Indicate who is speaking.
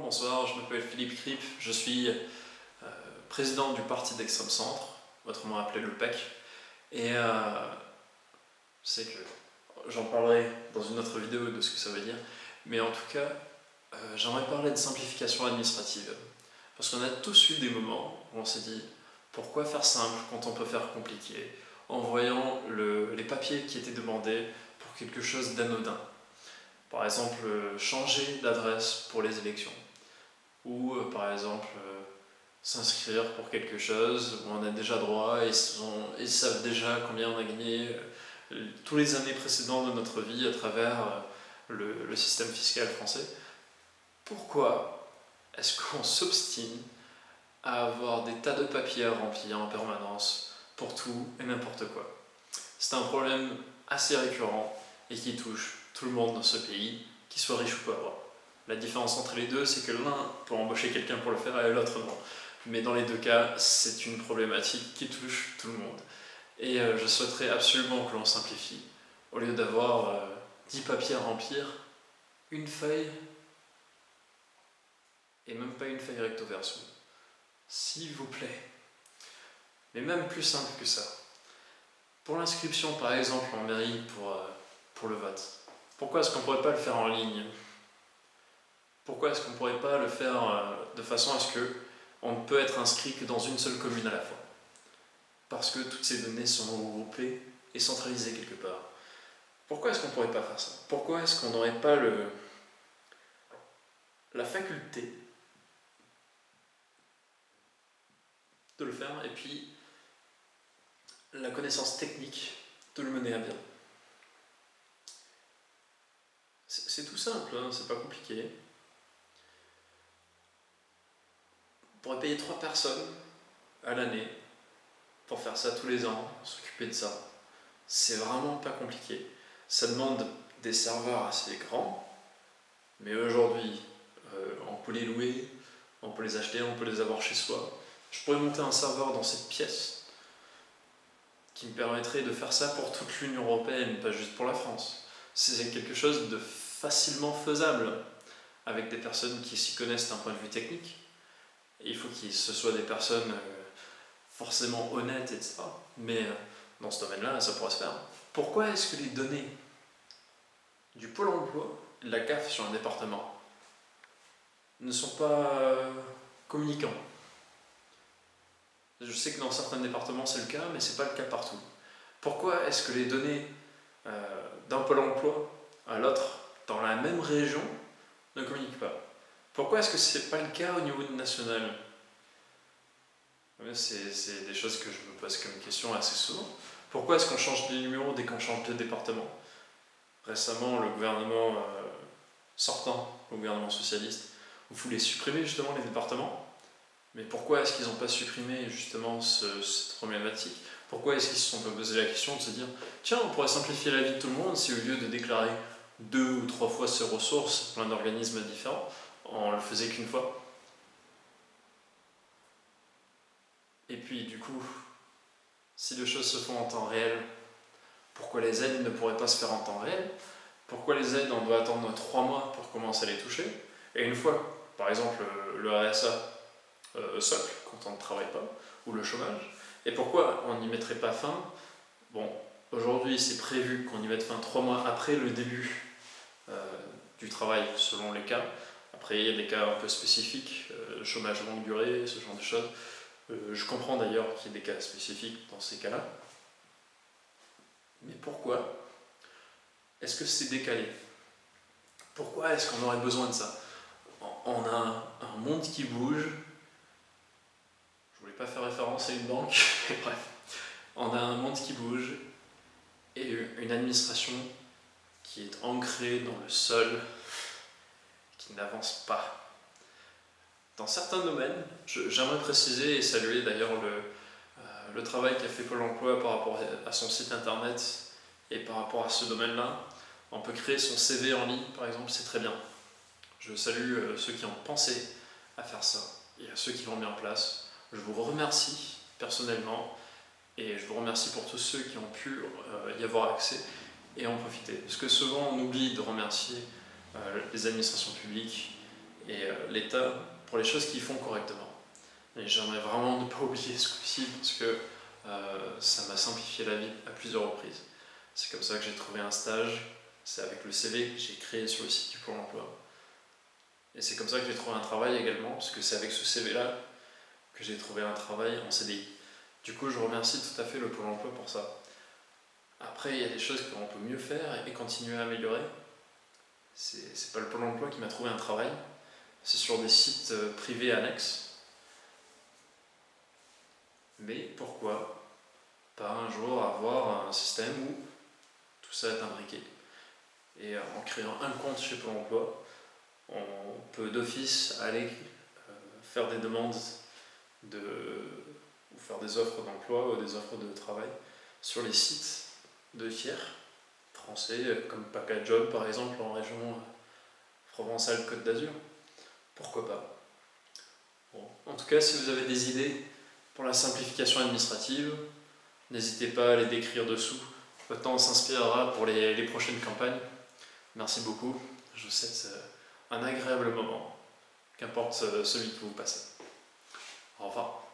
Speaker 1: bonsoir, je m'appelle Philippe Kripp, je suis président du parti d'extrême centre, autrement appelé le PEC, et c'est que j'en parlerai dans une autre vidéo de ce que ça veut dire, mais en tout cas, j'aimerais parler de simplification administrative, parce qu'on a tous eu des moments où on s'est dit pourquoi faire simple quand on peut faire compliqué, en voyant les papiers qui étaient demandés pour quelque chose d'anodin. Par exemple, changer d'adresse pour les élections. Ou par exemple, s'inscrire pour quelque chose où on a déjà droit et ils savent déjà combien on a gagné tous les années précédentes de notre vie à travers le système fiscal français. Pourquoi est-ce qu'on s'obstine à avoir des tas de papiers à remplir en permanence pour tout et n'importe quoi? C'est un problème assez récurrent et qui touche tout le monde dans ce pays, qu'il soit riche ou pauvre. La différence entre les deux, c'est que l'un peut embaucher quelqu'un pour le faire et l'autre non. Mais dans les deux cas, c'est une problématique qui touche tout le monde. Et je souhaiterais absolument que l'on simplifie. Au lieu d'avoir 10 papiers à remplir, une feuille, et même pas une feuille recto verso. S'il vous plaît. Mais même plus simple que ça. Pour l'inscription, par exemple, en mairie pour le vote, pourquoi est-ce qu'on ne pourrait pas le faire en ligne? Pourquoi est-ce qu'on ne pourrait pas le faire de façon à ce qu'on ne peut être inscrit que dans une seule commune à la fois? Parce que toutes ces données sont regroupées et centralisées quelque part. Pourquoi est-ce qu'on ne pourrait pas faire ça? Pourquoi est-ce qu'on n'aurait pas la faculté de le faire et puis la connaissance technique de le mener à bien? C'est tout simple, hein, c'est pas compliqué. On pourrait payer 3 personnes à l'année pour faire ça tous les ans, s'occuper de ça. C'est vraiment pas compliqué. Ça demande des serveurs assez grands, mais aujourd'hui, on peut les louer, on peut les acheter, on peut les avoir chez soi. Je pourrais monter un serveur dans cette pièce qui me permettrait de faire ça pour toute l'Union européenne, pas juste pour la France. C'est quelque chose de facilement faisable avec des personnes qui s'y connaissent d'un point de vue technique. Et il faut que ce soit des personnes forcément honnêtes, etc. Mais dans ce domaine-là, ça pourrait se faire. Pourquoi est-ce que les données du Pôle emploi et de la CAF sur un département ne sont pas communicants? Je sais que dans certains départements c'est le cas, mais c'est pas le cas partout. Pourquoi est-ce que les données d'un Pôle emploi à l'autre, dans la même région, ne communiquent pas? Pourquoi est-ce que c'est pas le cas au niveau national? C'est des choses que je me pose comme question assez souvent. Pourquoi est-ce qu'on change les numéros dès qu'on change de département? Récemment, le gouvernement sortant, le gouvernement socialiste, voulait supprimer justement les départements. Mais pourquoi est-ce qu'ils n'ont pas supprimé justement cette problématique? Pourquoi est-ce qu'ils se sont pas posé la question de se dire tiens, on pourrait simplifier la vie de tout le monde si au lieu de déclarer 2 ou 3 fois ses ressources, plein d'organismes différents, on le faisait qu'une fois? Et puis du coup, si les choses se font en temps réel, pourquoi les aides ne pourraient pas se faire en temps réel? Pourquoi les aides, on doit attendre 3 mois pour commencer à les toucher? Et une fois, par exemple, le RSA socle, quand on ne travaille pas, ou le chômage, et pourquoi on n'y mettrait pas fin? Bon, aujourd'hui c'est prévu qu'on y mette fin 3 mois après le début du travail, selon les cas. Après, il y a des cas un peu spécifiques, chômage longue durée, ce genre de choses. Je comprends d'ailleurs qu'il y ait des cas spécifiques dans ces cas-là. Mais pourquoi est-ce que c'est décalé? Pourquoi est-ce qu'on aurait besoin de ça? On a un monde qui bouge. Je voulais pas faire référence à une banque, mais bref. On a un monde qui bouge et une administration qui est ancrée dans le sol, qui n'avance pas. Dans certains domaines, j'aimerais préciser et saluer d'ailleurs le travail qu'a fait Pôle emploi par rapport à son site internet et par rapport à ce domaine-là. On peut créer son CV en ligne, par exemple, c'est très bien. Je salue ceux qui ont pensé à faire ça et à ceux qui l'ont mis en place. Je vous remercie personnellement et je vous remercie pour tous ceux qui ont pu y avoir accès et en profiter. Parce que souvent on oublie de remercier les administrations publiques et l'État pour les choses qu'ils font correctement. Et j'aimerais vraiment ne pas oublier ce coup-ci parce que ça m'a simplifié la vie à plusieurs reprises. C'est comme ça que j'ai trouvé un stage, c'est avec le CV que j'ai créé sur le site du Pôle emploi. Et c'est comme ça que j'ai trouvé un travail également, parce que c'est avec ce CV-là que j'ai trouvé un travail en CDI. Du coup, je remercie tout à fait le Pôle emploi pour ça. Après, il y a des choses qu'on peut mieux faire et continuer à améliorer. C'est pas le Pôle emploi qui m'a trouvé un travail, c'est sur des sites privés annexes. Mais pourquoi pas un jour avoir un système où tout ça est imbriqué. Et en créant un compte chez Pôle emploi, on peut d'office aller faire des demandes ou faire des offres d'emploi ou des offres de travail sur les sites de tiers français, comme Pacajob par exemple en région Provence-Alpes-Côte d'Azur. Pourquoi pas? Bon. En tout cas, si vous avez des idées pour la simplification administrative, n'hésitez pas à les décrire dessous. Autant on s'inspirera pour les prochaines campagnes. Merci beaucoup. Je vous souhaite un agréable moment, qu'importe celui que vous passez. Au revoir.